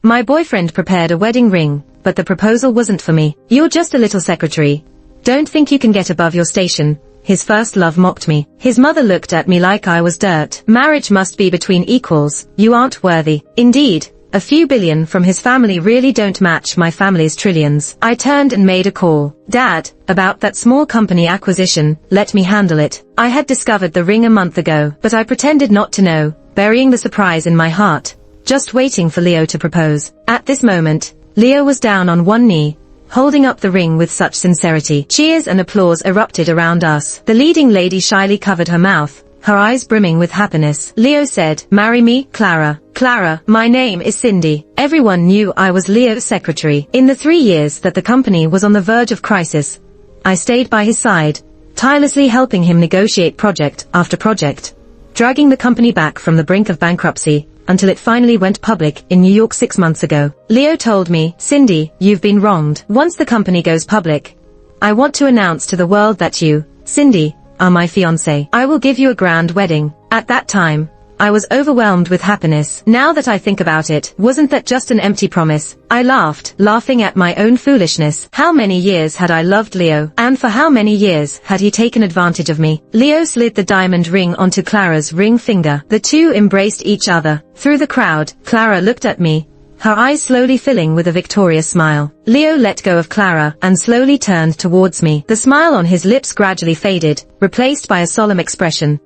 My boyfriend prepared a wedding ring, but the proposal wasn't for me. You're just a little secretary. Don't think you can get above your station. His first love mocked me. His mother looked at me like I was dirt. Marriage must be between equals. You aren't worthy. Indeed, a few billion from his family really don't match my family's trillions. I turned and made a call. Dad, about that small company acquisition, let me handle it. I had discovered the ring a month ago, but I pretended not to know, burying the surprise in my heart, just waiting for Leo to propose. At this moment, Leo was down on one knee, holding up the ring with such sincerity. Cheers and applause erupted around us. The leading lady shyly covered her mouth, her eyes brimming with happiness. Leo said, "Marry me, Clara." "Clara, my name is Cindy." Everyone knew I was Leo's secretary. In the 3 years that the company was on the verge of crisis, I stayed by his side, tirelessly helping him negotiate project after project, dragging the company back from the brink of bankruptcy, until it finally went public in New York 6 months ago. Leo told me, "Cindy, you've been wronged. Once the company goes public, I want to announce to the world that you, Cindy, are my fiancé. I will give you a grand wedding." At that time, I was overwhelmed with happiness. Now that I think about it, wasn't that just an empty promise? I laughed, laughing at my own foolishness. How many years had I loved Leo, and for how many years had he taken advantage of me? Leo slid the diamond ring onto Clara's ring finger. The two embraced each other. Through the crowd, Clara looked at me, her eyes slowly filling with a victorious smile. Leo let go of Clara and slowly turned towards me. The smile on his lips gradually faded, replaced by a solemn expression.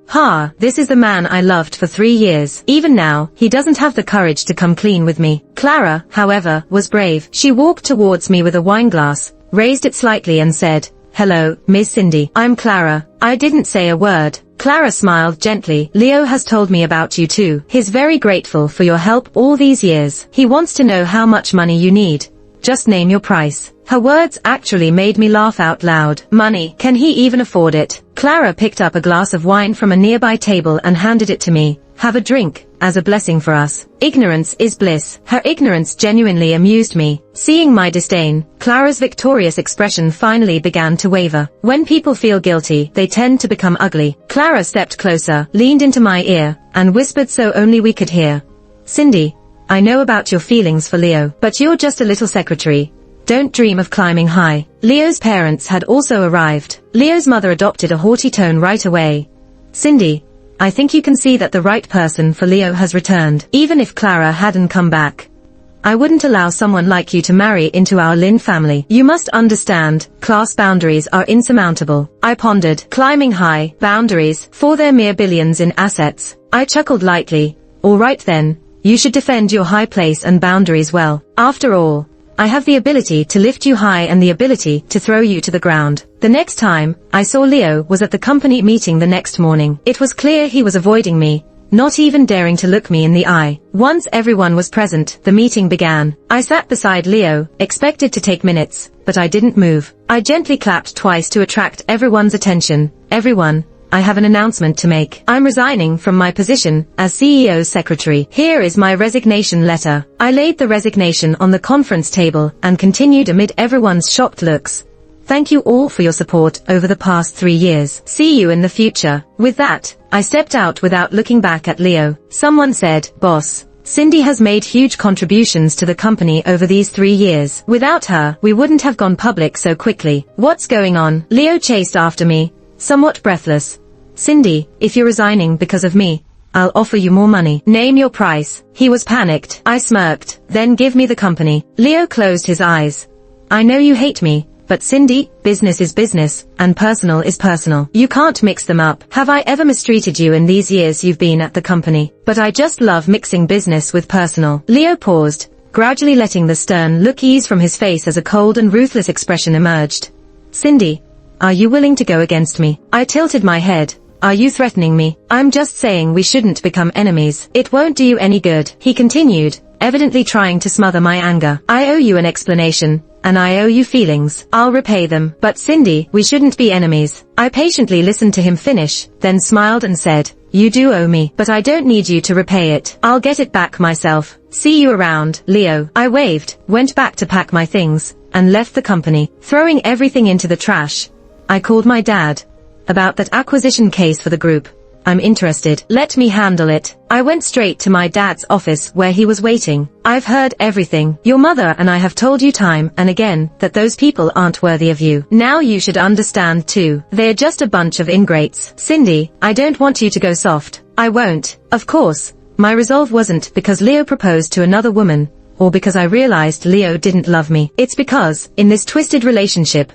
This is the man I loved for 3 years. Even now, he doesn't have the courage to come clean with me. Clara, however, was brave. She walked towards me with a wineglass, raised it slightly and said, "Hello, Miss Cindy. I'm Clara." I didn't say a word. Clara smiled gently. "Leo has told me about you too. He's very grateful for your help all these years. He wants to know how much money you need. Just name your price." Her words actually made me laugh out loud. Money? Can he even afford it? Clara picked up a glass of wine from a nearby table and handed it to me. "Have a drink, as a blessing for us. Ignorance is bliss." Her ignorance genuinely amused me. Seeing my disdain, Clara's victorious expression finally began to waver. When people feel guilty, they tend to become ugly. Clara stepped closer, leaned into my ear, and whispered so only we could hear. "Cindy, I know about your feelings for Leo, but you're just a little secretary. Don't dream of climbing high." Leo's parents had also arrived. Leo's mother adopted a haughty tone right away. "Cindy, I think you can see that the right person for Leo has returned. Even if Clara hadn't come back, I wouldn't allow someone like you to marry into our Lin family. You must understand, class boundaries are insurmountable." I pondered. Climbing high, boundaries, for their mere billions in assets. I chuckled lightly. "All right then, you should defend your high place and boundaries well. After all, I have the ability to lift you high and the ability to throw you to the ground." The next time I saw Leo was at the company meeting the next morning. It was clear he was avoiding me, not even daring to look me in the eye. Once everyone was present, the meeting began. I sat beside Leo, expected to take minutes, but I didn't move. I gently clapped twice to attract everyone's attention. "Everyone, I have an announcement to make. I'm resigning from my position as CEO's secretary. Here is my resignation letter." I laid the resignation on the conference table and continued amid everyone's shocked looks. "Thank you all for your support over the past 3 years. See you in the future." With that, I stepped out without looking back at Leo. Someone said, "Boss, Cindy has made huge contributions to the company over these 3 years. Without her, we wouldn't have gone public so quickly." "What's going on?" Leo chased after me, somewhat breathless. "Cindy, if you're resigning because of me, I'll offer you more money. Name your price." He was panicked. I smirked. "Then give me the company." Leo closed his eyes. "I know you hate me, but Cindy, business is business, and personal is personal. You can't mix them up. Have I ever mistreated you in these years you've been at the company? But I just love mixing business with personal." Leo paused, gradually letting the stern look ease from his face as a cold and ruthless expression emerged. "Cindy, are you willing to go against me?" I tilted my head. "Are you threatening me?" "I'm just saying we shouldn't become enemies. It won't do you any good," he continued, evidently trying to smother my anger. "I owe you an explanation, and I owe you feelings. I'll repay them. But Cindy, we shouldn't be enemies." I patiently listened to him finish, then smiled and said, "You do owe me, but I don't need you to repay it. I'll get it back myself. See you around, Leo." I waved, went back to pack my things, and left the company, throwing everything into the trash. I called my dad about that acquisition case for the group. I'm interested. Let me handle it. I went straight to my dad's office where he was waiting. I've heard everything. Your mother and I have told you time and again that those people aren't worthy of you. Now you should understand too. They're just a bunch of ingrates. Cindy, I don't want you to go soft. I won't. Of course. My resolve wasn't because Leo proposed to another woman, or because I realized Leo didn't love me. It's because, in this twisted relationship,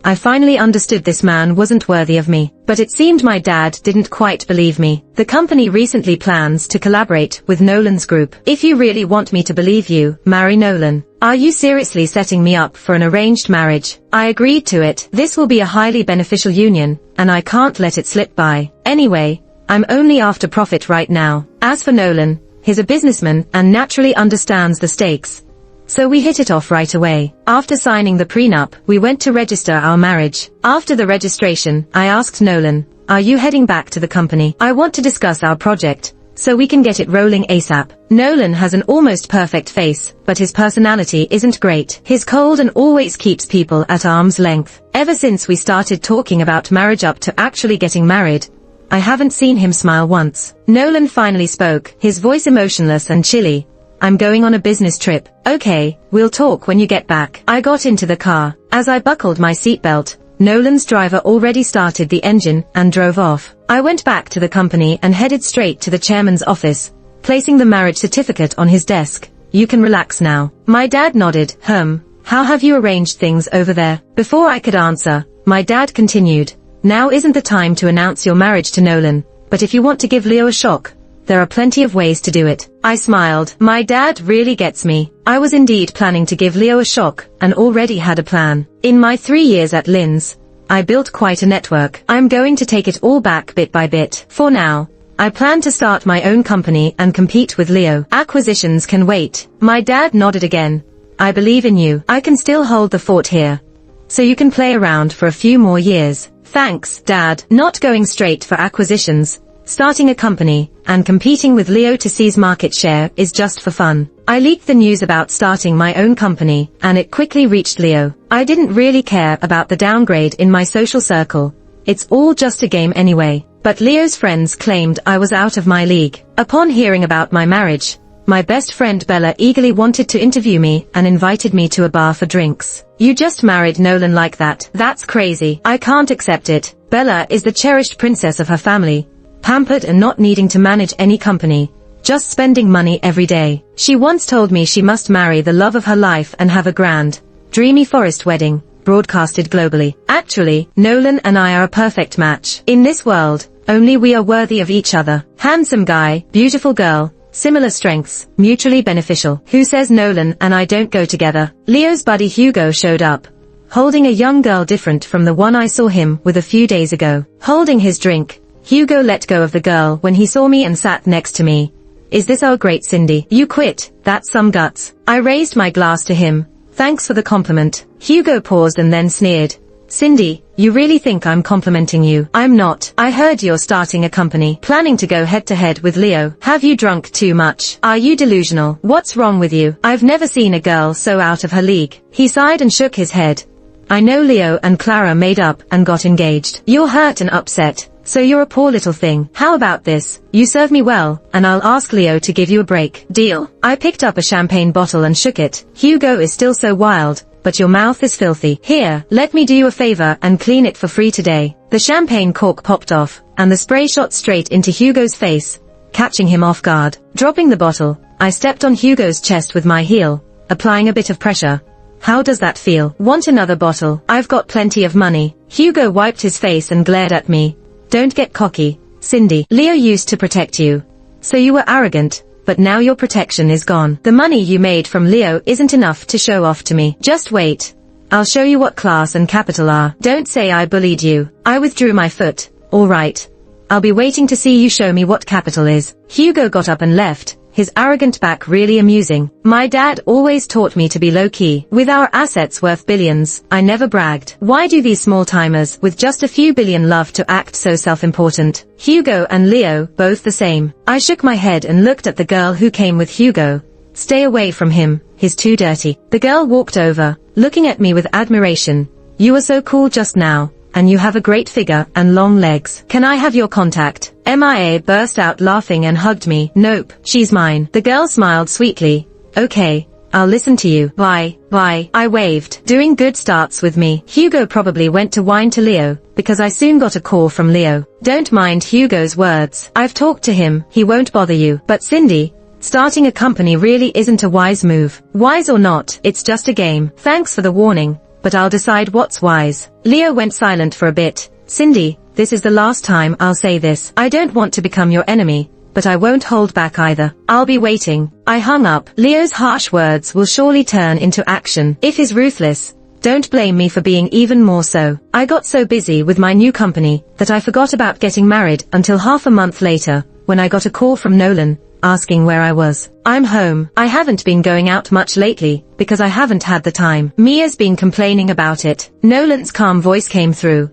I finally understood this man wasn't worthy of me. But it seemed my dad didn't quite believe me. The company recently plans to collaborate with Nolan's group. If you really want me to believe you, marry Nolan. Are you seriously setting me up for an arranged marriage? I agreed to it. This will be a highly beneficial union, and I can't let it slip by. Anyway, I'm only after profit right now. As for Nolan, he's a businessman and naturally understands the stakes. So we hit it off right away. After signing the prenup, we went to register our marriage. After the registration, I asked Nolan, are you heading back to the company? I want to discuss our project, so we can get it rolling ASAP. Nolan has an almost perfect face, but his personality isn't great. He's cold and always keeps people at arm's length. Ever since we started talking about marriage up to actually getting married, I haven't seen him smile once. Nolan finally spoke, his voice emotionless and chilly. I'm going on a business trip. Okay, we'll talk when you get back. I got into the car. As I buckled my seatbelt, Nolan's driver already started the engine and drove off. I went back to the company and headed straight to the chairman's office, placing the marriage certificate on his desk. You can relax now. My dad nodded. How have you arranged things over there? Before I could answer, my dad continued. Now isn't the time to announce your marriage to Nolan, but if you want to give Leo a shock, there are plenty of ways to do it. I smiled. My dad really gets me. I was indeed planning to give Leo a shock, and already had a plan. In my 3 years at Lynn's, I built quite a network. I'm going to take it all back bit by bit. For now, I plan to start my own company and compete with Leo. Acquisitions can wait. My dad nodded again. I believe in you. I can still hold the fort here. So you can play around for a few more years. Thanks, Dad. Not going straight for acquisitions, starting a company, and competing with Leo to seize market share is just for fun. I leaked the news about starting my own company, and it quickly reached Leo. I didn't really care about the downgrade in my social circle. It's all just a game anyway. But Leo's friends claimed I was out of my league. Upon hearing about my marriage, my best friend Bella eagerly wanted to interview me and invited me to a bar for drinks. You just married Nolan like that? That's crazy. I can't accept it. Bella is the cherished princess of her family, pampered and not needing to manage any company, just spending money every day. She once told me she must marry the love of her life and have a grand, dreamy forest wedding, broadcasted globally. Actually, Nolan and I are a perfect match. In this world, only we are worthy of each other. Handsome guy, beautiful girl, similar strengths, mutually beneficial. Who says Nolan and I don't go together? Leo's buddy Hugo showed up, holding a young girl different from the one I saw him with a few days ago. Holding his drink, Hugo let go of the girl when he saw me and sat next to me. Is this our great Cindy? You quit, that's some guts. I raised my glass to him. Thanks for the compliment. Hugo paused and then sneered. Cindy, you really think I'm complimenting you? I'm not. I heard you're starting a company, planning to go head to head with Leo. Have you drunk too much? Are you delusional? What's wrong with you? I've never seen a girl so out of her league. He sighed and shook his head. I know Leo and Clara made up and got engaged. You're hurt and upset, so you're a poor little thing. How about this? You serve me well, and I'll ask Leo to give you a break. Deal. I picked up a champagne bottle and shook it. Hugo is still so wild, but your mouth is filthy. Here, let me do you a favor and clean it for free today. The champagne cork popped off, and the spray shot straight into Hugo's face, catching him off guard. Dropping the bottle, I stepped on Hugo's chest with my heel, applying a bit of pressure. How does that feel? Want another bottle? I've got plenty of money. Hugo wiped his face and glared at me. Don't get cocky, Cindy. Leo used to protect you, so you were arrogant, but now your protection is gone. The money you made from Leo isn't enough to show off to me. Just wait. I'll show you what class and capital are. Don't say I bullied you. I withdrew my foot. All right. I'll be waiting to see you show me what capital is. Hugo got up and left, his arrogant back really amusing. My dad always taught me to be low-key. With our assets worth billions, I never bragged. Why do these small-timers with just a few billion love to act so self-important? Hugo and Leo, both the same. I shook my head and looked at the girl who came with Hugo. Stay away from him, he's too dirty. The girl walked over, looking at me with admiration. You were so cool just now. and you have a great figure and long legs. Can I have your contact? MIA burst out laughing and hugged me. Nope, she's mine. The girl smiled sweetly. Okay, I'll listen to you. Bye. I waved. Doing good starts with me. Hugo probably went to whine to Leo, because I soon got a call from Leo. Don't mind Hugo's words. I've talked to him, he won't bother you. But Cindy, starting a company really isn't a wise move. Wise or not, it's just a game. Thanks for the warning, but I'll decide what's wise. Leo went silent for a bit. Cindy, this is the last time I'll say this. I don't want to become your enemy, but I won't hold back either. I'll be waiting. I hung up. Leo's harsh words will surely turn into action. If he's ruthless, don't blame me for being even more so. I got so busy with my new company that I forgot about getting married until half a month later, when I got a call from Nolan, asking where I was. I'm home. I haven't been going out much lately, because I haven't had the time. Mia's been complaining about it. Nolan's calm voice came through.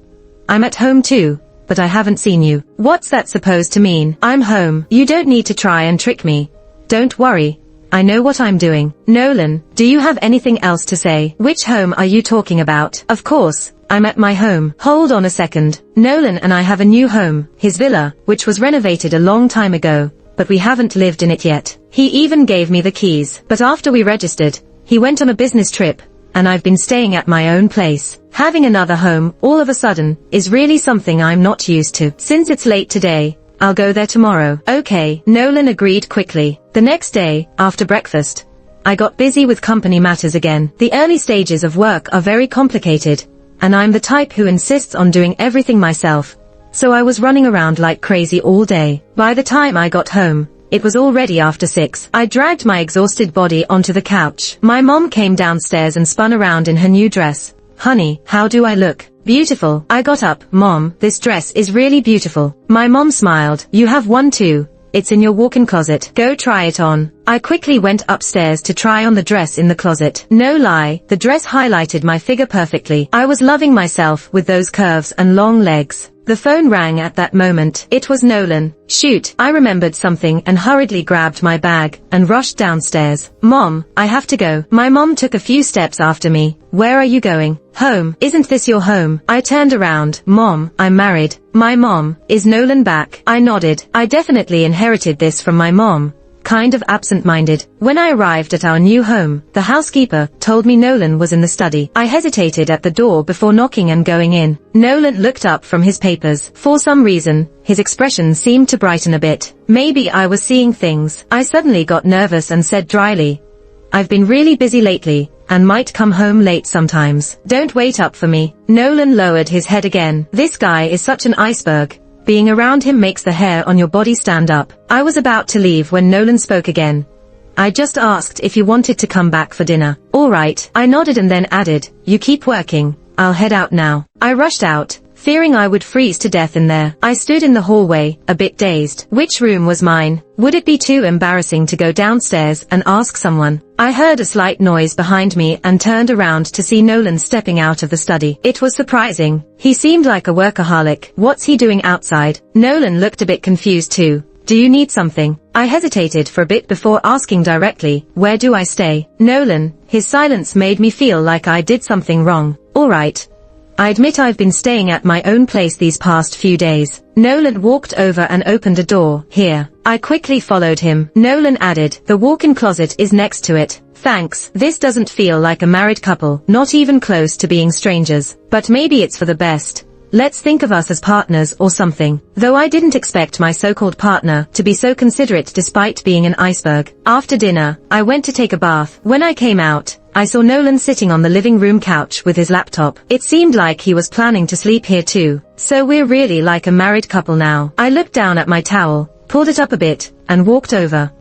I'm at home too, but I haven't seen you. What's that supposed to mean? I'm home. You don't need to try and trick me. Don't worry. I know what I'm doing. Nolan, do you have anything else to say? Which home are you talking about? Of course, I'm at my home. Hold on a second. Nolan and I have a new home, his villa, which was renovated a long time ago, but we haven't lived in it yet. He even gave me the keys. But after we registered, he went on a business trip, and I've been staying at my own place. Having another home, all of a sudden, is really something I'm not used to. Since it's late today, I'll go there tomorrow. Okay, Nolan agreed quickly. The next day, after breakfast, I got busy with company matters again. The early stages of work are very complicated, and I'm the type who insists on doing everything myself, so I was running around like crazy all day. By the time I got home, it was already after 6. I dragged my exhausted body onto the couch. My mom came downstairs and spun around in her new dress. Honey, how do I look? Beautiful. I got up. Mom, this dress is really beautiful. My mom smiled. You have one too. It's in your walk-in closet. Go try it on. I quickly went upstairs to try on the dress in the closet. No lie, the dress highlighted my figure perfectly. I was loving myself with those curves and long legs. The phone rang at that moment. It was Nolan. Shoot, I remembered something and hurriedly grabbed my bag and rushed downstairs. Mom, I have to go. My mom took a few steps after me. Where are you going? Home. Isn't this your home? I turned around. Mom, I'm married. My mom, is Nolan back? I nodded. I definitely inherited this from my mom. Kind of absent-minded. When I arrived at our new home, the housekeeper told me Nolan was in the study. I hesitated at the door before knocking and going in. Nolan looked up from his papers. For some reason, his expression seemed to brighten a bit. Maybe I was seeing things. I suddenly got nervous and said dryly, I've been really busy lately, and might come home late sometimes. Don't wait up for me. Nolan lowered his head again. This guy is such an iceberg. Being around him makes the hair on your body stand up. I was about to leave when Nolan spoke again. I just asked if you wanted to come back for dinner. All right. I nodded and then added, you keep working. I'll head out now. I rushed out, fearing I would freeze to death in there. I stood in the hallway, a bit dazed. Which room was mine? Would it be too embarrassing to go downstairs and ask someone? I heard a slight noise behind me and turned around to see Nolan stepping out of the study. It was surprising. He seemed like a workaholic. What's he doing outside? Nolan looked a bit confused too. Do you need something? I hesitated for a bit before asking directly, where do I stay? Nolan, his silence made me feel like I did something wrong. All right. I admit I've been staying at my own place these past few days. Nolan walked over and opened a door. Here. I quickly followed him. Nolan added, the walk-in closet is next to it. Thanks. This doesn't feel like a married couple, not even close to being strangers. But maybe it's for the best. Let's think of us as partners or something. Though I didn't expect my so-called partner to be so considerate despite being an iceberg. After dinner, I went to take a bath. When I came out, I saw Nolan sitting on the living room couch with his laptop. It seemed like he was planning to sleep here too. So we're really like a married couple now. I looked down at my towel, pulled it up a bit, and walked over.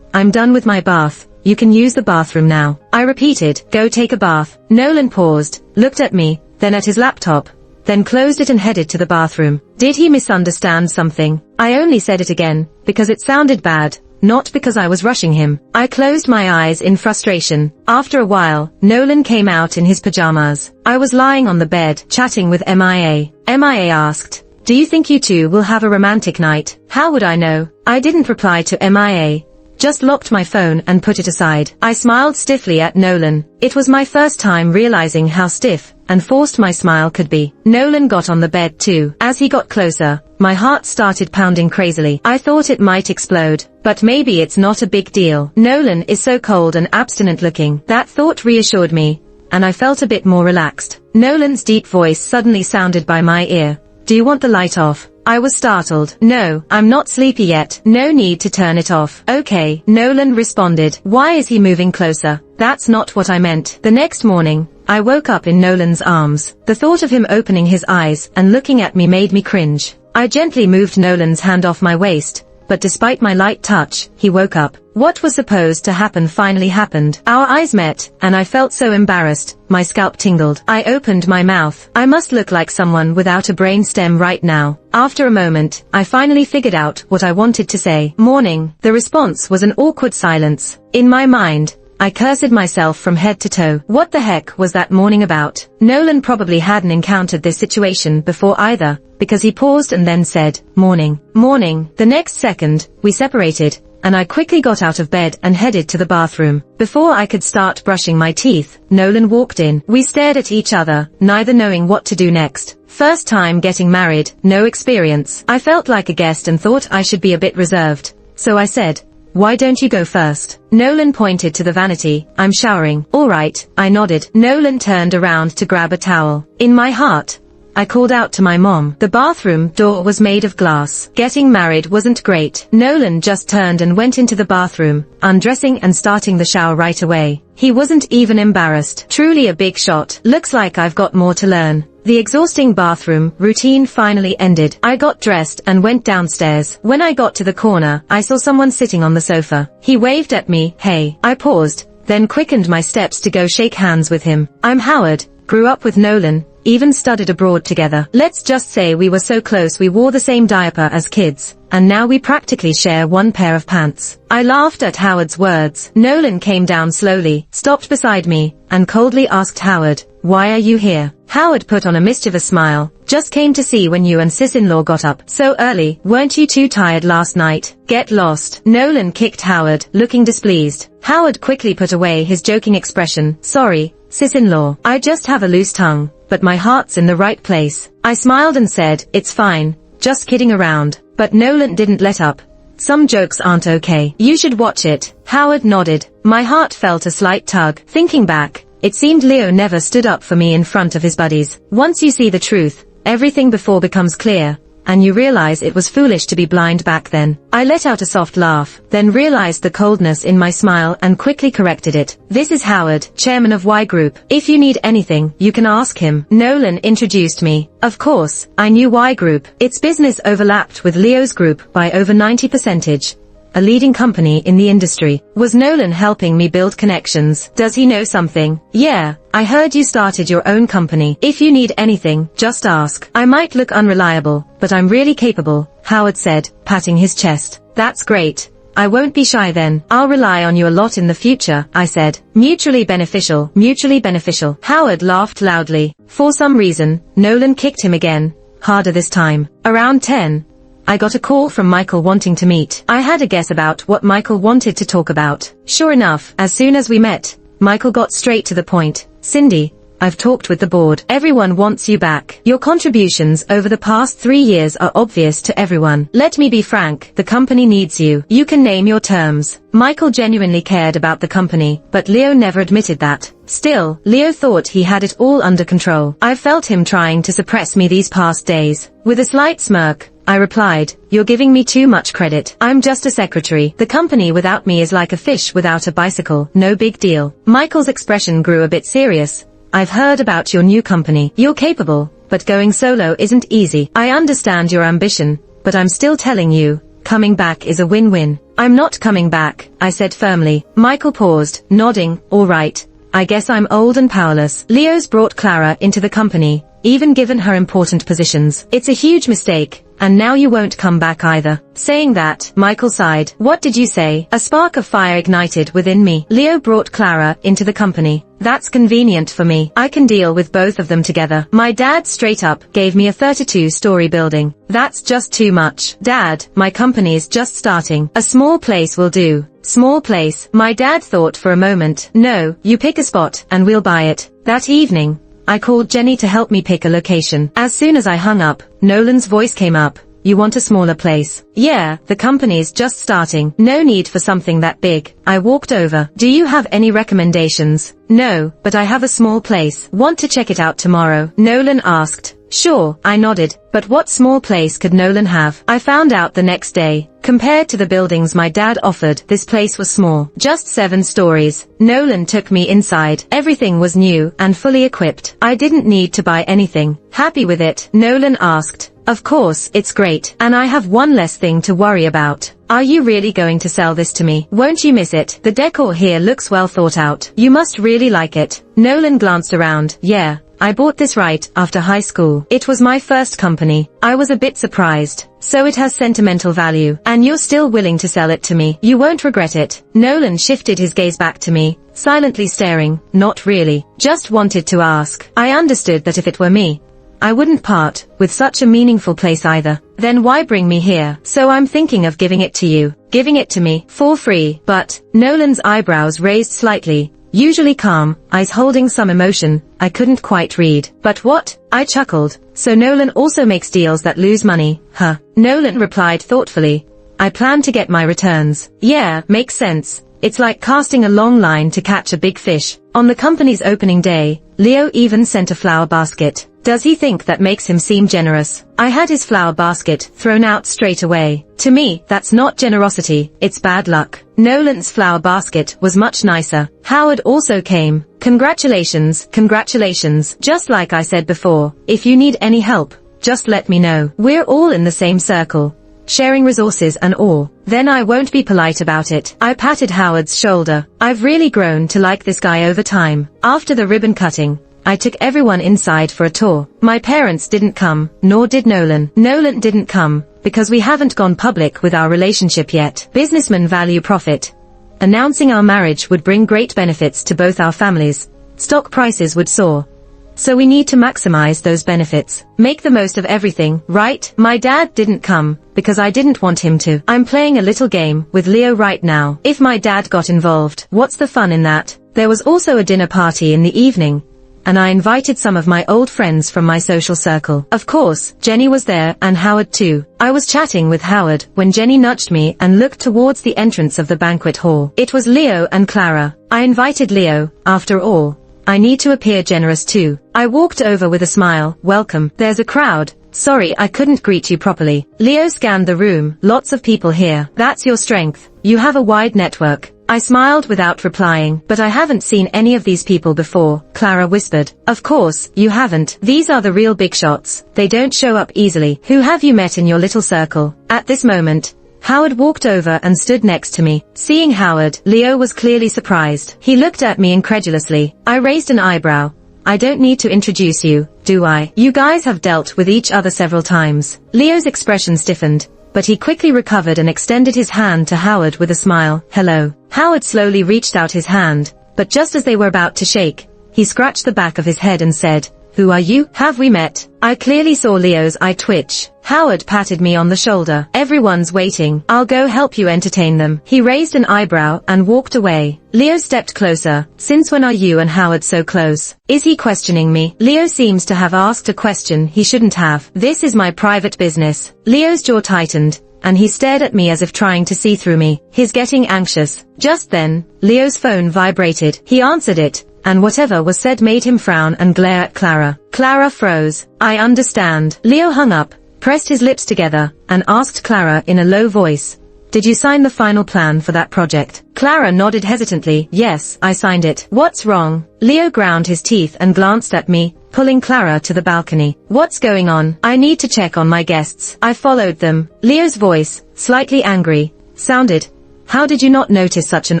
I'm done with my bath. You can use the bathroom now. I repeated, go take a bath. Nolan paused, looked at me, then at his laptop, then closed it and headed to the bathroom. Did he misunderstand something? I only said it again, because it sounded bad, not because I was rushing him. I closed my eyes in frustration. After a while, Nolan came out in his pajamas. I was lying on the bed, chatting with MIA. MIA asked, do you think you two will have a romantic night? How would I know? I didn't reply to MIA. Just locked my phone and put it aside. I smiled stiffly at Nolan. It was my first time realizing how stiff and forced my smile could be. Nolan got on the bed too. As he got closer, my heart started pounding crazily. I thought it might explode, but maybe it's not a big deal. Nolan is so cold and abstinent looking. That thought reassured me, and I felt a bit more relaxed. Nolan's deep voice suddenly sounded by my ear. Do you want the light off? I was startled. No, I'm not sleepy yet. No need to turn it off. Okay, Nolan responded. Why is he moving closer? That's not what I meant. The next morning, I woke up in Nolan's arms. The thought of him opening his eyes and looking at me made me cringe. I gently moved Nolan's hand off my waist, but despite my light touch, he woke up. What was supposed to happen finally happened. Our eyes met, and I felt so embarrassed. My scalp tingled. I opened my mouth. I must look like someone without a brain stem right now. After a moment, I finally figured out what I wanted to say. Morning. The response was an awkward silence. In my mind, I cursed myself from head to toe. What the heck was that morning about? Nolan probably hadn't encountered this situation before either, because he paused and then said, morning. Morning. The next second, we separated, and I quickly got out of bed and headed to the bathroom. Before I could start brushing my teeth, Nolan walked in. We stared at each other, neither knowing what to do next. First time getting married, no experience. I felt like a guest and thought I should be a bit reserved. So I said, why don't you go first? Nolan pointed to the vanity. I'm showering. All right, I nodded. Nolan turned around to grab a towel. In my heart, I called out to my mom. The bathroom door was made of glass. Getting married wasn't great. Nolan just turned and went into the bathroom, undressing and starting the shower right away. He wasn't even embarrassed. Truly a big shot. Looks like I've got more to learn. The exhausting bathroom routine finally ended. I got dressed and went downstairs. When I got to the corner, I saw someone sitting on the sofa. He waved at me. Hey. I paused, then quickened my steps to go shake hands with him. I'm Howard. Grew up with Nolan. Even studied abroad together. Let's just say we were so close we wore the same diaper as kids, and now we practically share one pair of pants. I laughed at Howard's words. Nolan came down slowly, stopped beside me, and coldly asked Howard, why are you here? Howard put on a mischievous smile. Just came to see when you and sis-in-law got up so early. Weren't you too tired last night? Get lost. Nolan kicked Howard, looking displeased. Howard quickly put away his joking expression. Sorry, sis-in-law. I just have a loose tongue, but my heart's in the right place. I smiled and said, it's fine, just kidding around. But Nolan didn't let up. Some jokes aren't okay. You should watch it. Howard nodded. My heart felt a slight tug. Thinking back, it seemed Leo never stood up for me in front of his buddies. Once you see the truth, everything before becomes clear, and you realize it was foolish to be blind back then. I let out a soft laugh, then realized the coldness in my smile and quickly corrected it. This is Howard, chairman of Y Group. If you need anything, you can ask him. Nolan introduced me. Of course, I knew Y Group. Its business overlapped with Leo's group by over 90%. A leading company in the industry. Was Nolan helping me build connections? Does he know something? Yeah, I heard you started your own company. If you need anything, just ask. I might look unreliable, but I'm really capable, Howard said, patting his chest. That's great. I won't be shy then. I'll rely on you a lot in the future, I said. Mutually beneficial. Mutually beneficial. Howard laughed loudly. For some reason, Nolan kicked him again, harder this time. Around 10. I got a call from Michael wanting to meet. I had a guess about what Michael wanted to talk about. Sure enough, as soon as we met, Michael got straight to the point. Cindy, I've talked with the board. Everyone wants you back. Your contributions over the past 3 years are obvious to everyone. Let me be frank, the company needs you. You can name your terms. Michael genuinely cared about the company, but Leo never admitted that. Still, Leo thought he had it all under control. I felt him trying to suppress me these past days. With a slight smirk, I replied, you're giving me too much credit. I'm just a secretary. The company without me is like a fish without a bicycle. No big deal. Michael's expression grew a bit serious. I've heard about your new company. You're capable, but going solo isn't easy. I understand your ambition, but I'm still telling you, coming back is a win-win. I'm not coming back, I said firmly. Michael paused, nodding, all right. I guess I'm old and powerless. Leo's brought Clara into the company, even given her important positions. It's a huge mistake, and now you won't come back either. Saying that, Michael sighed. What did you say? A spark of fire ignited within me. Leo brought Clara into the company. That's convenient for me. I can deal with both of them together. My dad straight up gave me a 32-story building. That's just too much. Dad, my company's just starting. A small place will do. Small place. My dad thought for a moment. No, you pick a spot, and we'll buy it. That evening, I called Jenny to help me pick a location. As soon as I hung up, Nolan's voice came up. You want a smaller place? Yeah, the company's just starting. No need for something that big. I walked over. Do you have any recommendations? No, but I have a small place. Want to check it out tomorrow? Nolan asked. Sure, I nodded. But what small place could Nolan have? I found out the next day. Compared to the buildings my dad offered, this place was small. Just 7 stories. Nolan took me inside. Everything was new and fully equipped. I didn't need to buy anything. Happy with it? Nolan asked. Of course, it's great. And I have one less thing to worry about. Are you really going to sell this to me? Won't you miss it? The decor here looks well thought out. You must really like it. Nolan glanced around. Yeah. I bought this right after high school. It was my first company. I was a bit surprised. So it has sentimental value. And you're still willing to sell it to me. You won't regret it. Nolan shifted his gaze back to me, silently staring. Not really. Just wanted to ask. I understood that if it were me, I wouldn't part with such a meaningful place either. Then why bring me here? So I'm thinking of giving it to you. Giving it to me for free. But Nolan's eyebrows raised slightly. Usually calm, eyes holding some emotion, I couldn't quite read. But what? I chuckled. So Nolan also makes deals that lose money, huh? Nolan replied thoughtfully. I plan to get my returns. Yeah, makes sense. It's like casting a long line to catch a big fish. On the company's opening day, Leo even sent a flower basket. Does he think that makes him seem generous? I had his flower basket thrown out straight away. To me, that's not generosity, it's bad luck. Nolan's flower basket was much nicer. Howard also came. Congratulations, congratulations. Just like I said before, if you need any help, just let me know. We're all in the same circle, sharing resources and all. Then I won't be polite about it. I patted Howard's shoulder. I've really grown to like this guy over time. After the ribbon cutting, I took everyone inside for a tour. My parents didn't come, nor did Nolan. Nolan didn't come, because we haven't gone public with our relationship yet. Businessmen value profit. Announcing our marriage would bring great benefits to both our families. Stock prices would soar. So we need to maximize those benefits. Make the most of everything, right? My dad didn't come, because I didn't want him to. I'm playing a little game with Leo right now. If my dad got involved, what's the fun in that? There was also a dinner party in the evening, and I invited some of my old friends from my social circle. Of course, Jenny was there and Howard too. I was chatting with Howard when Jenny nudged me and looked towards the entrance of the banquet hall. It was Leo and Clara. I invited Leo, after all. I need to appear generous too. I walked over with a smile. Welcome. There's a crowd. Sorry I couldn't greet you properly. Leo scanned the room. Lots of people here. That's your strength. You have a wide network. I smiled without replying. But I haven't seen any of these people before, Clara whispered. Of course, you haven't. These are the real big shots. They don't show up easily. Who have you met in your little circle? At this moment, Howard walked over and stood next to me. Seeing Howard, Leo was clearly surprised. He looked at me incredulously. I raised an eyebrow. I don't need to introduce you, do I? You guys have dealt with each other several times. Leo's expression stiffened, but he quickly recovered and extended his hand to Howard with a smile. Hello. Howard slowly reached out his hand, but just as they were about to shake, he scratched the back of his head and said, Who are you? Have we met? I clearly saw Leo's eye twitch. Howard patted me on the shoulder. Everyone's waiting. I'll go help you entertain them. He raised an eyebrow and walked away. Leo stepped closer. Since when are you and Howard so close? Is he questioning me? Leo seems to have asked a question he shouldn't have. This is my private business. Leo's jaw tightened, and he stared at me as if trying to see through me. He's getting anxious. Just then, Leo's phone vibrated. He answered it, and whatever was said made him frown and glare at Clara. Clara froze. I understand. Leo hung up, pressed his lips together, and asked Clara in a low voice, Did you sign the final plan for that project? Clara nodded hesitantly. Yes, I signed it. What's wrong? Leo ground his teeth and glanced at me, pulling Clara to the balcony. What's going on? I need to check on my guests. I followed them. Leo's voice, slightly angry, sounded, How did you not notice such an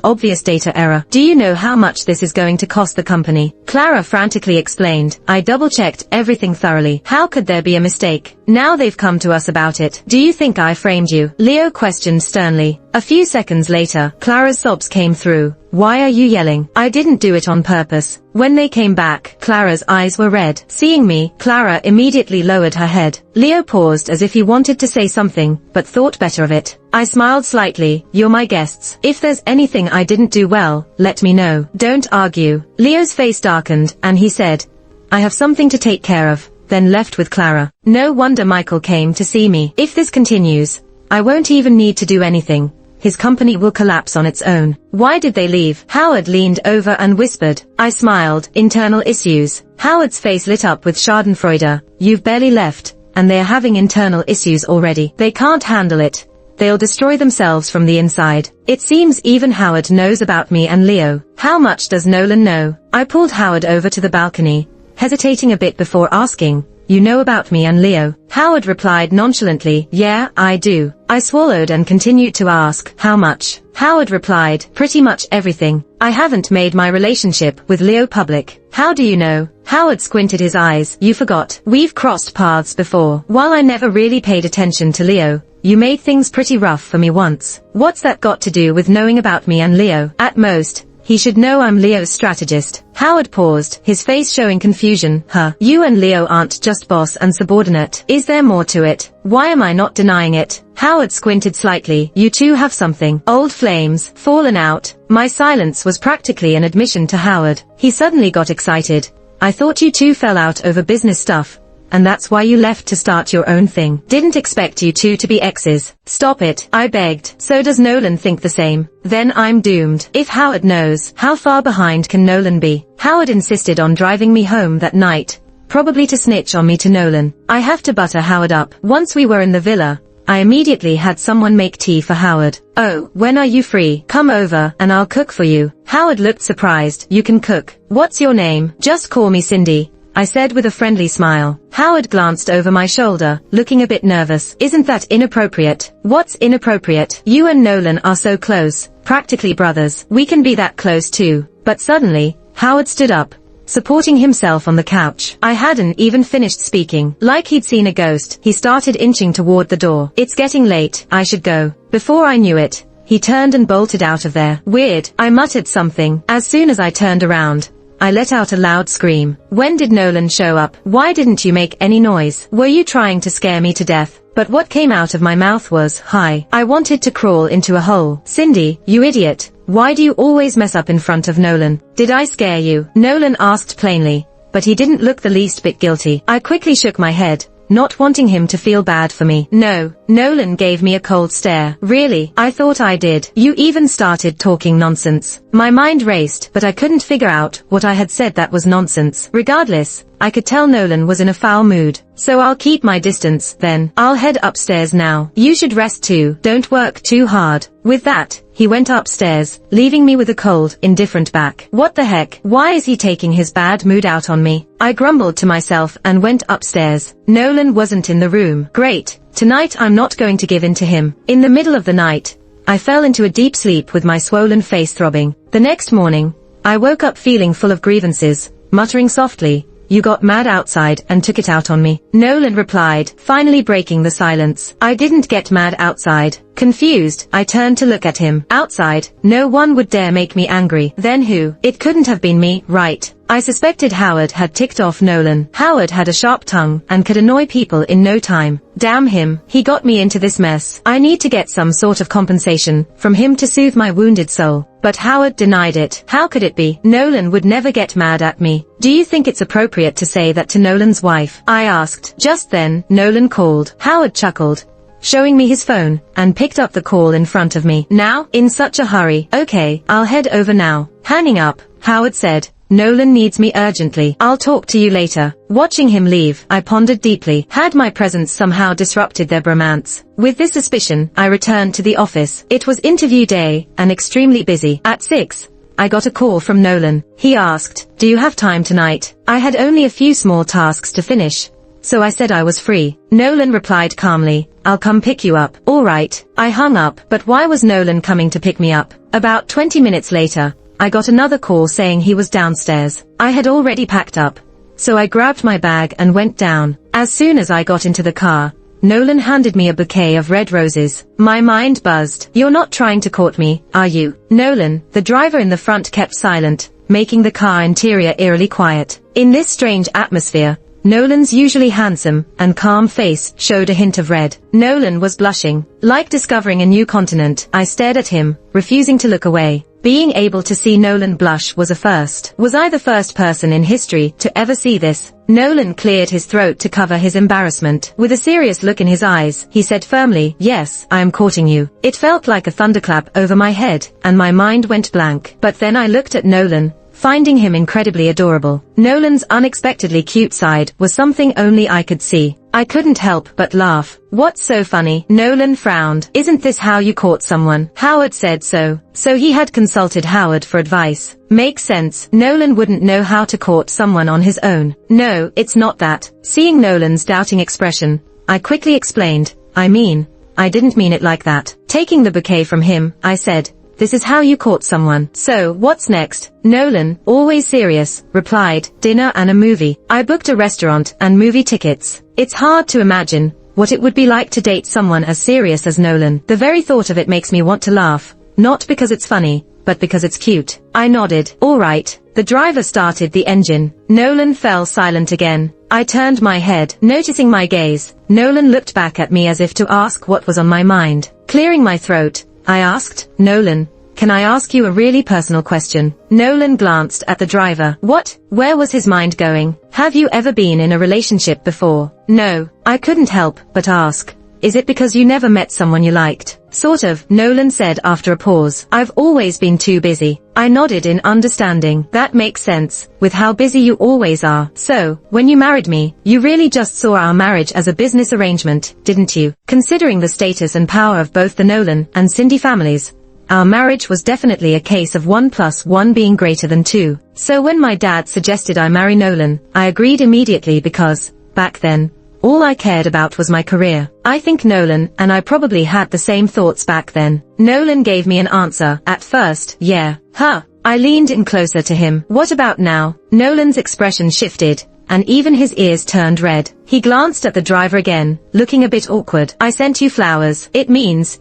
obvious data error? Do you know how much this is going to cost the company? Clara frantically explained. I double-checked everything thoroughly. How could there be a mistake? Now they've come to us about it. Do you think I framed you? Leo questioned sternly. A few seconds later, Clara's sobs came through. Why are you yelling? I didn't do it on purpose. When they came back, Clara's eyes were red. Seeing me, Clara immediately lowered her head. Leo paused as if he wanted to say something, but thought better of it. I smiled slightly. You're my guests. If there's anything I didn't do well, let me know. Don't argue. Leo's face darkened, and he said, I have something to take care of, then left with Clara. No wonder Michael came to see me. If this continues, I won't even need to do anything. His company will collapse on its own. Why did they leave? Howard leaned over and whispered. I smiled. Internal issues. Howard's face lit up with schadenfreude. You've barely left, and they're having internal issues already. They can't handle it. They'll destroy themselves from the inside. It seems even Howard knows about me and Leo. How much does Nolan know? I pulled Howard over to the balcony, hesitating a bit before asking, you know about me and Leo? Howard replied nonchalantly, yeah, I do. I swallowed and continued to ask, how much? Howard replied, pretty much everything. I haven't made my relationship with Leo public. How do you know? Howard squinted his eyes. You forgot. We've crossed paths before. While I never really paid attention to Leo, you made things pretty rough for me once. What's that got to do with knowing about me and Leo? At most, he should know I'm Leo's strategist. Howard paused, his face showing confusion. You and Leo aren't just boss and subordinate. Is there more to it? Why am I not denying it? Howard squinted slightly. You two have something. Old flames, fallen out. My silence was practically an admission to Howard. He suddenly got excited. I thought you two fell out over business stuff, and that's why you left to start your own thing. Didn't expect you two to be exes. Stop it, I begged. So does Nolan think the same? Then I'm doomed. If Howard knows, how far behind can Nolan be? Howard insisted on driving me home that night, probably to snitch on me to Nolan. I have to butter Howard up. Once we were in the villa, I immediately had someone make tea for Howard. Oh, when are you free? Come over, and I'll cook for you. Howard looked surprised. You can cook. What's your name? Just call me Cindy, I said with a friendly smile. Howard glanced over my shoulder, looking a bit nervous. Isn't that inappropriate? What's inappropriate? You and Nolan are so close, practically brothers. We can be that close too. But suddenly, Howard stood up, supporting himself on the couch. I hadn't even finished speaking. Like he'd seen a ghost, he started inching toward the door. It's getting late, I should go. Before I knew it, he turned and bolted out of there. Weird, I muttered something. As soon as I turned around, I let out a loud scream. When did Nolan show up? Why didn't you make any noise? Were you trying to scare me to death? But what came out of my mouth was, hi. I wanted to crawl into a hole. Cindy, you idiot. Why do you always mess up in front of Nolan? Did I scare you? Nolan asked plainly, but he didn't look the least bit guilty. I quickly shook my head, not wanting him to feel bad for me. No. Nolan gave me a cold stare. Really? I thought I did. You even started talking nonsense. My mind raced, but I couldn't figure out what I had said that was nonsense. Regardless, I could tell Nolan was in a foul mood. So I'll keep my distance, then. I'll head upstairs now. You should rest too. Don't work too hard. With that, he went upstairs, leaving me with a cold, indifferent back. What the heck? Why is he taking his bad mood out on me? I grumbled to myself and went upstairs. Nolan wasn't in the room. Great. Tonight I'm not going to give in to him. In the middle of the night, I fell into a deep sleep with my swollen face throbbing. The next morning, I woke up feeling full of grievances, muttering softly, you got mad outside and took it out on me. Nolan replied, finally breaking the silence. I didn't get mad outside. Confused, I turned to look at him. Outside, no one would dare make me angry. Then who? It couldn't have been me, right? I suspected Howard had ticked off Nolan. Howard had a sharp tongue and could annoy people in no time. Damn him, he got me into this mess. I need to get some sort of compensation from him to soothe my wounded soul. But Howard denied it. How could it be? Nolan would never get mad at me. Do you think it's appropriate to say that to Nolan's wife? I asked. Just then, Nolan called. Howard chuckled, showing me his phone, and picked up the call in front of me. Now? In such a hurry. Okay, I'll head over now. Hanging up, Howard said, Nolan needs me urgently. I'll talk to you later. Watching him leave, I pondered deeply. Had my presence somehow disrupted their bromance? With this suspicion, I returned to the office. It was interview day, and extremely busy. At 6, I got a call from Nolan. He asked, do you have time tonight? I had only a few small tasks to finish, so I said I was free. Nolan replied calmly, I'll come pick you up. All right. I hung up, but why was Nolan coming to pick me up? About 20 minutes later, I got another call saying he was downstairs. I had already packed up, so I grabbed my bag and went down. As soon as I got into the car, Nolan handed me a bouquet of red roses. My mind buzzed. You're not trying to court me, are you? Nolan, the driver in the front, kept silent, making the car interior eerily quiet. In this strange atmosphere, Nolan's usually handsome and calm face showed a hint of red. Nolan was blushing. Like discovering a new continent, I stared at him, refusing to look away. Being able to see Nolan blush was a first. Was I the first person in history to ever see this? Nolan cleared his throat to cover his embarrassment. With a serious look in his eyes, he said firmly, "Yes, I am courting you." It felt like a thunderclap over my head, and my mind went blank. But then I looked at Nolan, finding him incredibly adorable. Nolan's unexpectedly cute side was something only I could see. I couldn't help but laugh. "What's so funny?" Nolan frowned. "Isn't this how you court someone? Howard said so." So he had consulted Howard for advice. Makes sense. Nolan wouldn't know how to court someone on his own. "No, it's not that." Seeing Nolan's doubting expression, I quickly explained, I didn't mean it like that." Taking the bouquet from him, I said, "This is how you court someone. So, what's next?" Nolan, always serious, replied, "Dinner and a movie." I booked a restaurant and movie tickets. It's hard to imagine what it would be like to date someone as serious as Nolan. The very thought of it makes me want to laugh, not because it's funny, but because it's cute. I nodded. "All right." The driver started the engine. Nolan fell silent again. I turned my head, noticing my gaze. Nolan looked back at me as if to ask what was on my mind. Clearing my throat, I asked, "Nolan, can I ask you a really personal question?" Nolan glanced at the driver. What? Where was his mind going? "Have you ever been in a relationship before?" "No." I couldn't help but ask. "Is it because you never met someone you liked?" "Sort of," Nolan said after a pause. "I've always been too busy." I nodded in understanding. "That makes sense, with how busy you always are. So, when you married me, you really just saw our marriage as a business arrangement, didn't you?" Considering the status and power of both the Nolan and Cindy families, our marriage was definitely a case of 1 + 1 being greater than 2. So when my dad suggested I marry Nolan, I agreed immediately because, back then, all I cared about was my career. I think Nolan and I probably had the same thoughts back then. Nolan gave me an answer. At first, yeah. Huh. I leaned in closer to him. "What about now?" Nolan's expression shifted, and even his ears turned red. He glanced at the driver again, looking a bit awkward. "I sent you flowers. It means,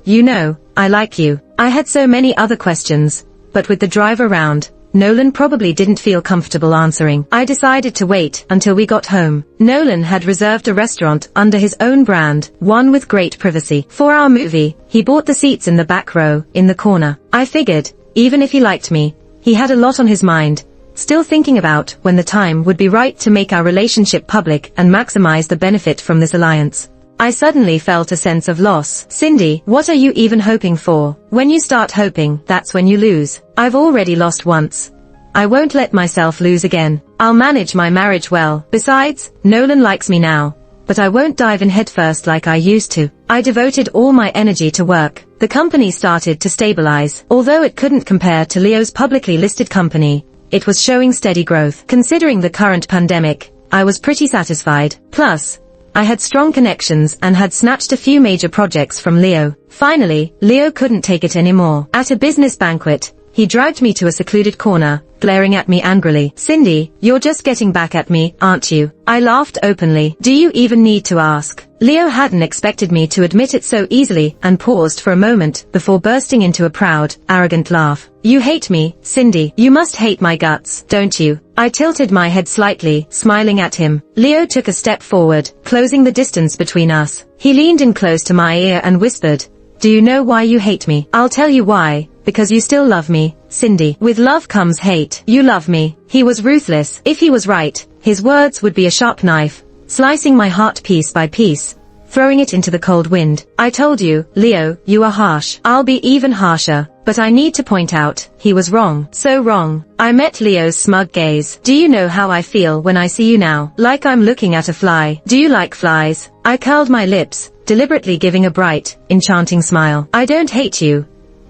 I like you." I had so many other questions, but with the driver around, Nolan probably didn't feel comfortable answering. I decided to wait until we got home. Nolan had reserved a restaurant under his own brand, one with great privacy. For our movie, he bought the seats in the back row, in the corner. I figured, even if he liked me, he had a lot on his mind, still thinking about when the time would be right to make our relationship public and maximize the benefit from this alliance. I suddenly felt a sense of loss. "Cindy, what are you even hoping for? When you start hoping, that's when you lose. I've already lost once. I won't let myself lose again. I'll manage my marriage well. Besides, Nolan likes me now, but I won't dive in headfirst like I used to." I devoted all my energy to work. The company started to stabilize. Although it couldn't compare to Leo's publicly listed company, it was showing steady growth. Considering the current pandemic, I was pretty satisfied. Plus, I had strong connections and had snatched a few major projects from Leo. Finally, Leo couldn't take it anymore. At a business banquet, he dragged me to a secluded corner, glaring at me angrily. "Cindy, you're just getting back at me, aren't you?" I laughed openly. "Do you even need to ask?" Leo hadn't expected me to admit it so easily and paused for a moment before bursting into a proud, arrogant laugh. "You hate me, Cindy. You must hate my guts, don't you?" I tilted my head slightly, smiling at him. Leo took a step forward, closing the distance between us. He leaned in close to my ear and whispered, "Do you know why you hate me?" "I'll tell you why. Because you still love me, Cindy. With love comes hate. You love me." He was ruthless. If he was right, his words would be a sharp knife, slicing my heart piece by piece, throwing it into the cold wind. "I told you, Leo, you are harsh. I'll be even harsher." But I need to point out, he was wrong. So wrong. I met Leo's smug gaze. "Do you know how I feel when I see you now? Like I'm looking at a fly. Do you like flies?" I curled my lips, deliberately giving a bright, enchanting smile. "I don't hate you.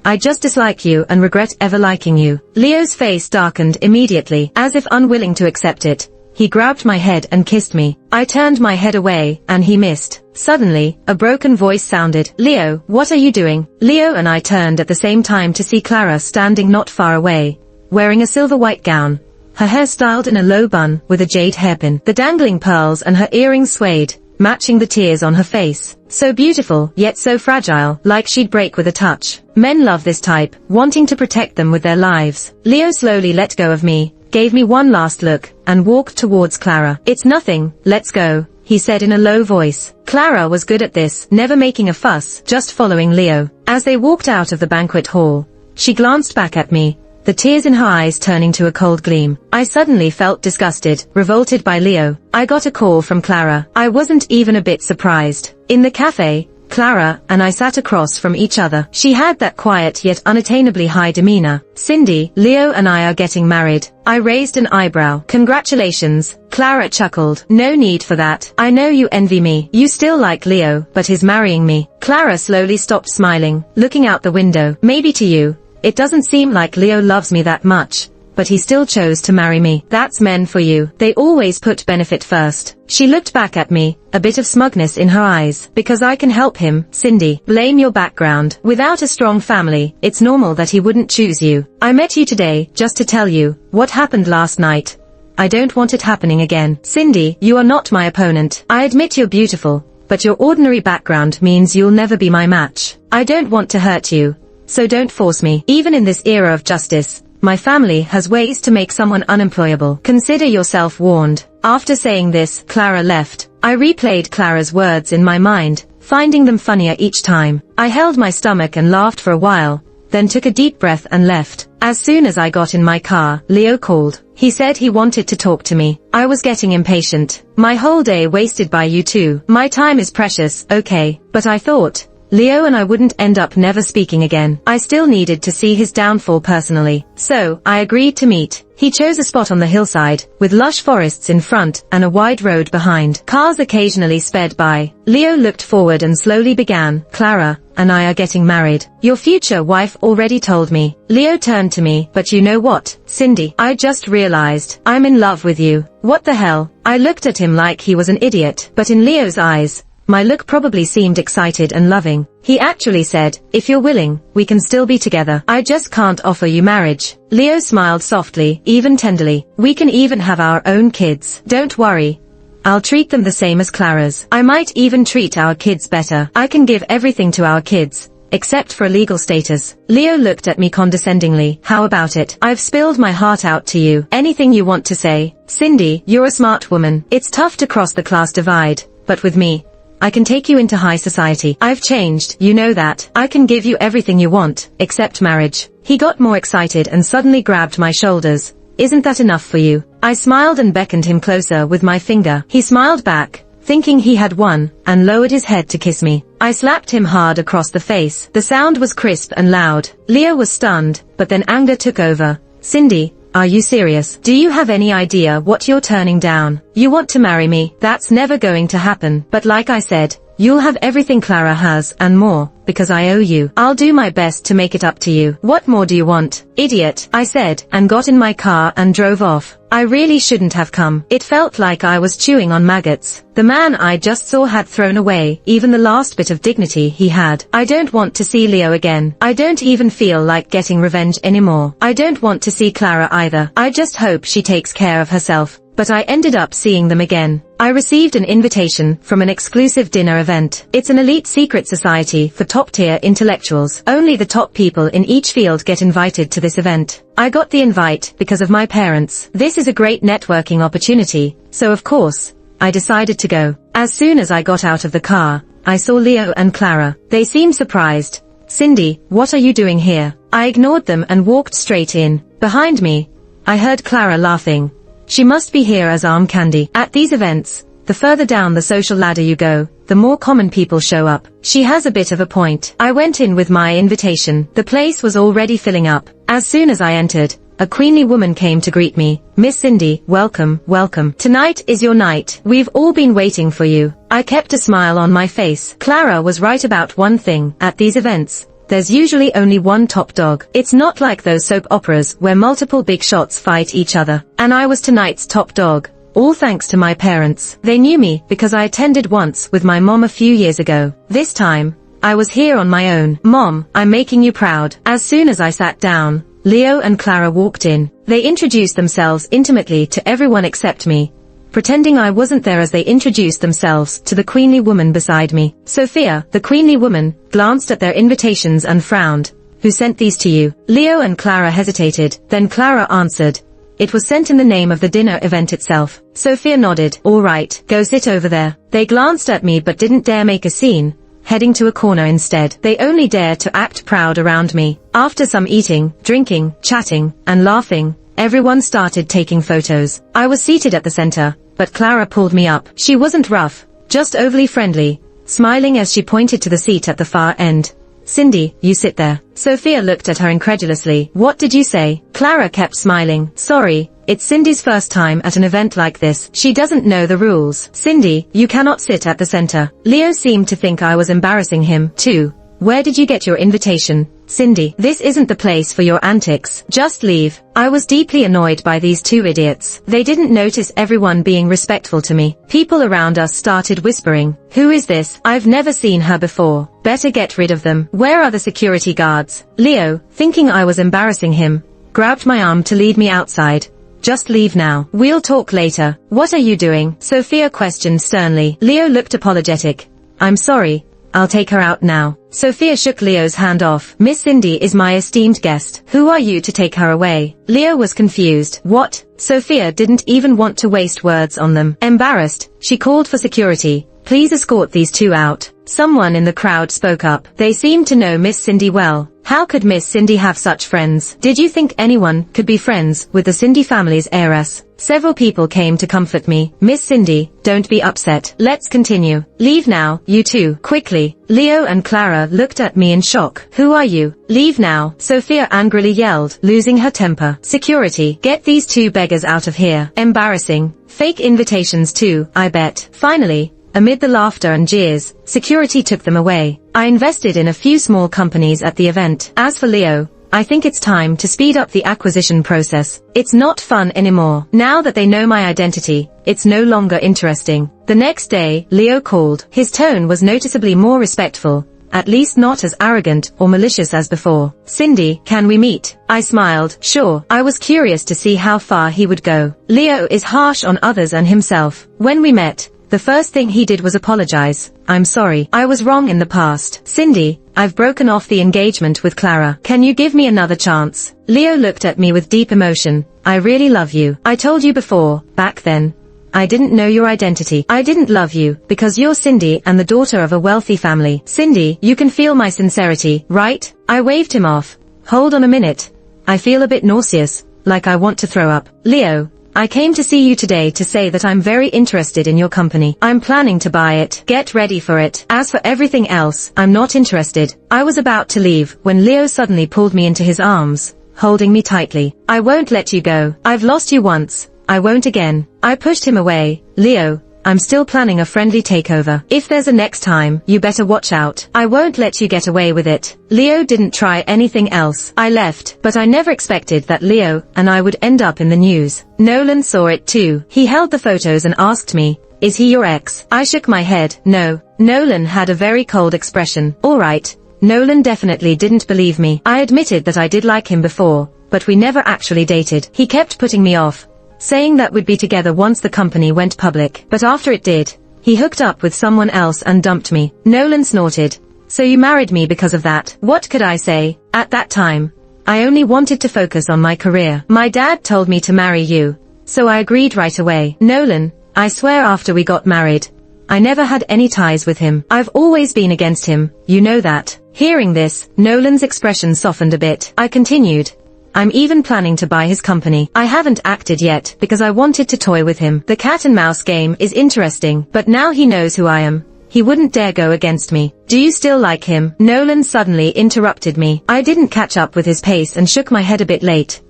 I just dislike you and regret ever liking you." Leo's face darkened immediately, as if unwilling to accept it. He grabbed my head and kissed me. I turned my head away, and he missed. Suddenly, a broken voice sounded. "Leo, what are you doing?" Leo and I turned at the same time to see Clara standing not far away, wearing a silver white gown, her hair styled in a low bun with a jade hairpin. The dangling pearls and her earrings swayed, matching the tears on her face. So beautiful, yet so fragile, like she'd break with a touch. Men love this type, wanting to protect them with their lives. Leo slowly let go of me, gave me one last look, and walked towards Clara. "It's nothing, let's go," he said in a low voice. Clara was good at this, never making a fuss, just following Leo. As they walked out of the banquet hall, She glanced back at me, the tears in her eyes turning to a cold gleam. I suddenly felt disgusted, revolted by Leo. I got a call from Clara. I wasn't even a bit surprised. In the cafe, Clara and I sat across from each other. She had that quiet yet unattainably high demeanor. "Cindy, Leo and I are getting married." I raised an eyebrow. "Congratulations." Clara chuckled. "No need for that. I know you envy me. You still like Leo, but he's marrying me." Clara slowly stopped smiling, looking out the window. "Maybe to you, it doesn't seem like Leo loves me that much, but he still chose to marry me. That's men for you. They always put benefit first." She looked back at me, a bit of smugness in her eyes. "Because I can help him, Cindy. Blame your background. Without a strong family, it's normal that he wouldn't choose you. I met you today, just to tell you, what happened last night. I don't want it happening again. Cindy, you are not my opponent. I admit you're beautiful, but your ordinary background means you'll never be my match. I don't want to hurt you, so don't force me. Even in this era of justice, my family has ways to make someone unemployable. Consider yourself warned." After saying this, Clara left. I replayed Clara's words in my mind, finding them funnier each time. I held my stomach and laughed for a while, then took a deep breath and left. As soon as I got in my car, Leo called. He said he wanted to talk to me. I was getting impatient. "My whole day wasted by you two. My time is precious, okay, but I thought Leo and I wouldn't end up never speaking again. I still needed to see his downfall personally. So, I agreed to meet." He chose a spot on the hillside, with lush forests in front and a wide road behind. Cars occasionally sped by. Leo looked forward and slowly began. "Clara and I are getting married. Your future wife already told me." Leo turned to me. "But you know what, Cindy? I just realized I'm in love with you." "What the hell?" I looked at him like he was an idiot, but in Leo's eyes, my look probably seemed excited and loving. He actually said, "If you're willing, we can still be together. I just can't offer you marriage." Leo smiled softly, even tenderly. "We can even have our own kids. Don't worry. I'll treat them the same as Clara's. I might even treat our kids better. I can give everything to our kids, except for a legal status." Leo looked at me condescendingly. "How about it? I've spilled my heart out to you. Anything you want to say. Cindy, you're a smart woman. It's tough to cross the class divide, but with me, I can take you into high society. I've changed, you know that. I can give you everything you want, except marriage." He got more excited and suddenly grabbed my shoulders. "Isn't that enough for you?" I smiled and beckoned him closer with my finger. He smiled back, thinking he had won, and lowered his head to kiss me. I slapped him hard across the face. The sound was crisp and loud. Leo was stunned, but then anger took over. "Cindy, are you serious? Do you have any idea what you're turning down? You want to marry me? That's never going to happen. But like I said, you'll have everything Clara has and more, because I owe you. I'll do my best to make it up to you. What more do you want?" "Idiot," I said, and got in my car and drove off. I really shouldn't have come. It felt like I was chewing on maggots. The man I just saw had thrown away even the last bit of dignity he had. I don't want to see Leo again. I don't even feel like getting revenge anymore. I don't want to see Clara either. I just hope she takes care of herself. But I ended up seeing them again. I received an invitation from an exclusive dinner event. It's an elite secret society for top-tier intellectuals. Only the top people in each field get invited to this event. I got the invite because of my parents. This is a great networking opportunity, so of course, I decided to go. As soon as I got out of the car, I saw Leo and Clara. They seemed surprised. "Cindy, what are you doing here?" I ignored them and walked straight in. Behind me, I heard Clara laughing. She must be here as arm candy. At these events, the further down the social ladder you go, the more common people show up. She has a bit of a point. I went in with my invitation. The place was already filling up. As soon as I entered, a queenly woman came to greet me. "Miss Cindy, welcome, welcome. Tonight is your night. We've all been waiting for you." I kept a smile on my face. Clara was right about one thing. At these events, there's usually only one top dog. It's not like those soap operas where multiple big shots fight each other. And I was tonight's top dog. All thanks to my parents. They knew me because I attended once with my mom a few years ago. This time, I was here on my own. "Mom, I'm making you proud." As soon as I sat down, Leo and Clara walked in. They introduced themselves intimately to everyone except me, pretending I wasn't there as they introduced themselves to the queenly woman beside me. "Sophia," the queenly woman, glanced at their invitations and frowned. "Who sent these to you?" Leo and Clara hesitated, then Clara answered. "It was sent in the name of the dinner event itself." Sophia nodded. "All right, go sit over there." They glanced at me but didn't dare make a scene. heading to a corner instead. They only dare to act proud around me. After some eating, drinking, chatting, and laughing, everyone started taking photos. I was seated at the center, but Clara pulled me up. She wasn't rough, just overly friendly, smiling as she pointed to the seat at the far end. "Cindy, you sit there." Sophia looked at her incredulously. "What did you say?" Clara kept smiling. "Sorry, it's Cindy's first time at an event like this. She doesn't know the rules." "Cindy, you cannot sit at the center." Leo seemed to think I was embarrassing him, too. "Where did you get your invitation?" "Cindy, this isn't the place for your antics. Just leave." I was deeply annoyed by these two idiots. They didn't notice everyone being respectful to me. People around us started whispering, "Who is this? I've never seen her before. Better get rid of them. Where are the security guards?" Leo, thinking I was embarrassing him, grabbed my arm to lead me outside. "Just leave now. We'll talk later." "What are you doing?" Sophia questioned sternly. Leo looked apologetic. "I'm sorry. I'll take her out now." Sophia shook Leo's hand off. "Miss Cindy is my esteemed guest. Who are you to take her away?" Leo was confused. "What?" Sophia didn't even want to waste words on them. Embarrassed, she called for security. "Please escort these two out." Someone in the crowd spoke up. They seemed to know Miss Cindy well. How could Miss Cindy have such friends? Did you think anyone could be friends with the Cindy family's heiress? Several people came to comfort me. "Miss Cindy, don't be upset. Let's continue. Leave now, you two, quickly." Leo and Clara looked at me in shock. "Who are you? Leave now," Sophia angrily yelled, losing her temper. "Security, get these two beggars out of here. Embarrassing. Fake invitations too, I bet." Finally, amid the laughter and jeers, security took them away. I invested in a few small companies at the event. As for Leo, I think it's time to speed up the acquisition process. It's not fun anymore. Now that they know my identity, it's no longer interesting. The next day, Leo called. His tone was noticeably more respectful, at least not as arrogant or malicious as before. "Cindy, can we meet?" I smiled. "Sure." I was curious to see how far he would go. Leo is harsh on others and himself. When we met, the first thing he did was apologize. "I'm sorry. I was wrong in the past. Cindy, I've broken off the engagement with Clara. Can you give me another chance?" Leo looked at me with deep emotion. "I really love you. I told you before, back then. I didn't know your identity. I didn't love you, because you're Cindy and the daughter of a wealthy family. Cindy, you can feel my sincerity, right?" I waved him off. "Hold on a minute. I feel a bit nauseous, like I want to throw up." "Leo, I came to see you today to say that I'm very interested in your company. I'm planning to buy it. Get ready for it. As for everything else, I'm not interested." I was about to leave when Leo suddenly pulled me into his arms, holding me tightly. "I won't let you go. I've lost you once. I won't again." I pushed him away. "Leo, I'm still planning a friendly takeover. If there's a next time, you better watch out. I won't let you get away with it." Leo didn't try anything else. I left, but I never expected that Leo and I would end up in the news. Nolan saw it too. He held the photos and asked me, "Is he your ex?" I shook my head. "No." Nolan had a very cold expression. "All right." Nolan definitely didn't believe me. I admitted that I did like him before, but we never actually dated. He kept putting me off, saying that we'd be together once the company went public. But after it did, he hooked up with someone else and dumped me. Nolan snorted. "So you married me because of that?" What could I say? At that time, I only wanted to focus on my career. "My dad told me to marry you, so I agreed right away." "Nolan, I swear after we got married, I never had any ties with him. I've always been against him, you know that." Hearing this, Nolan's expression softened a bit. I continued, "I'm even planning to buy his company. I haven't acted yet because I wanted to toy with him. The cat and mouse game is interesting, but now he knows who I am. He wouldn't dare go against me." "Do you still like him?" Nolan suddenly interrupted me. I didn't catch up with his pace and shook my head a bit late.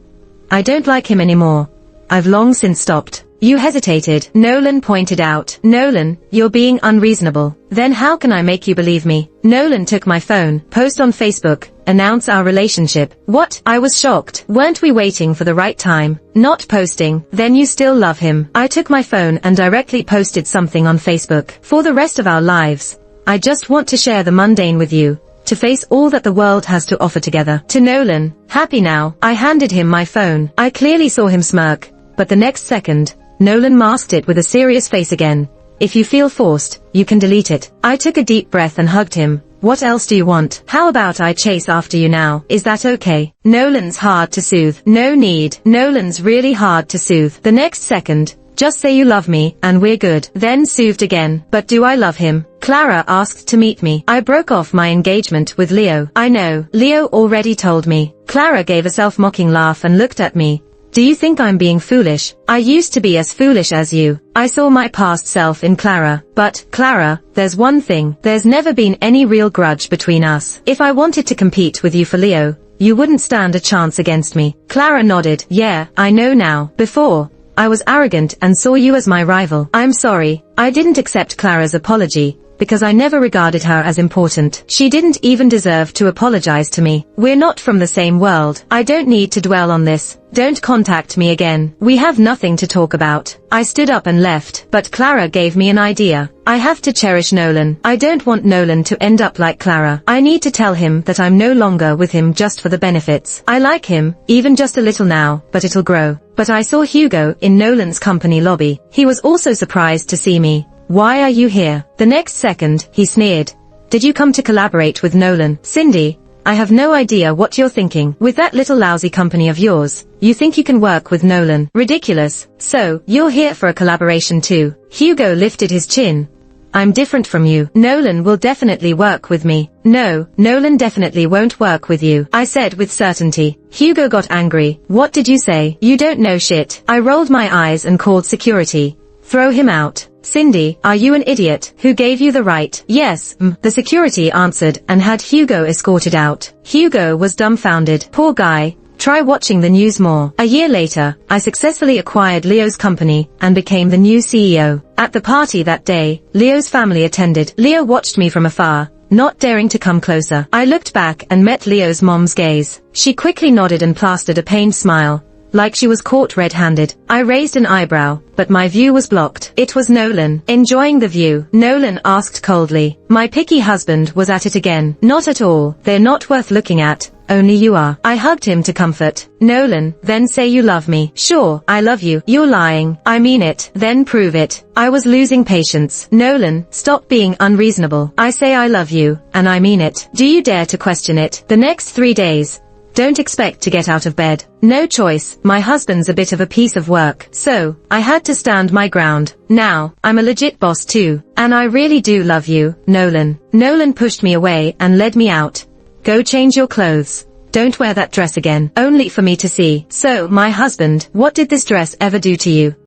"I don't like him anymore. I've long since stopped." "You hesitated," Nolan pointed out. "Nolan, you're being unreasonable. Then how can I make you believe me?" Nolan took my phone, post on Facebook, announce our relationship. What? I was shocked. Weren't we waiting for the right time? Not posting. Then you still love him. I took my phone and directly posted something on Facebook. "For the rest of our lives, I just want to share the mundane with you, to face all that the world has to offer together." To Nolan, happy now, I handed him my phone. I clearly saw him smirk, but the next second, Nolan masked it with a serious face again. "If you feel forced, you can delete it." I took a deep breath and hugged him. "What else do you want? How about I chase after you now? Is that okay?" Nolan's hard to soothe. "No need." Nolan's really hard to soothe. The next second, "Just say you love me, and we're good." Then soothed again. "But do I love him?" Clara asked to meet me. I broke off my engagement with Leo. I know, Leo already told me. Clara gave a self-mocking laugh and looked at me. Do you think I'm being foolish? I used to be as foolish as you. I saw my past self in Clara. But, Clara, there's one thing. There's never been any real grudge between us. If I wanted to compete with you for Leo, you wouldn't stand a chance against me. Clara nodded. Yeah, I know now. Before, I was arrogant and saw you as my rival. I'm sorry. I didn't accept Clara's apology, because I never regarded her as important. She didn't even deserve to apologize to me. We're not from the same world. I don't need to dwell on this. Don't contact me again. We have nothing to talk about. I stood up and left, but Clara gave me an idea. I have to cherish Nolan. I don't want Nolan to end up like Clara. I need to tell him that I'm no longer with him just for the benefits. I like him, even just a little now, but it'll grow. But I saw Hugo in Nolan's company lobby. He was also surprised to see me. Why are you here? The next second, he sneered. Did you come to collaborate with Nolan? Cindy, I have no idea what you're thinking. With that little lousy company of yours, you think you can work with Nolan? Ridiculous. So, you're here for a collaboration too. Hugo lifted his chin. I'm different from you. Nolan will definitely work with me. No, Nolan definitely won't work with you, I said with certainty. Hugo got angry. What did you say? You don't know shit. I rolled my eyes and called security. Throw him out. Cindy, are you an idiot? Who gave you the right? Yes, the security answered and had Hugo escorted out. Hugo was dumbfounded. Poor guy. Try watching the news more. A year later, I successfully acquired Leo's company and became the new CEO. At the party that day, Leo's family attended. Leo watched me from afar, not daring to come closer. I looked back and met Leo's mom's gaze. She quickly nodded and plastered a pained smile, like she was caught red-handed. I raised an eyebrow, but my view was blocked. It was Nolan. Enjoying the view? Nolan asked coldly. My picky husband was at it again. Not at all. They're not worth looking at. Only you are. I hugged him to comfort. Nolan, then say you love me. Sure, I love you. You're lying. I mean it. Then prove it. I was losing patience. Nolan, stop being unreasonable. I say I love you, and I mean it. Do you dare to question it? The next 3 days, don't expect to get out of bed. No choice, my husband's a bit of a piece of work. So, I had to stand my ground. Now, I'm a legit boss too. And I really do love you, Nolan. Nolan pushed me away and led me out. Go change your clothes. Don't wear that dress again, only for me to see. So, my husband, what did this dress ever do to you?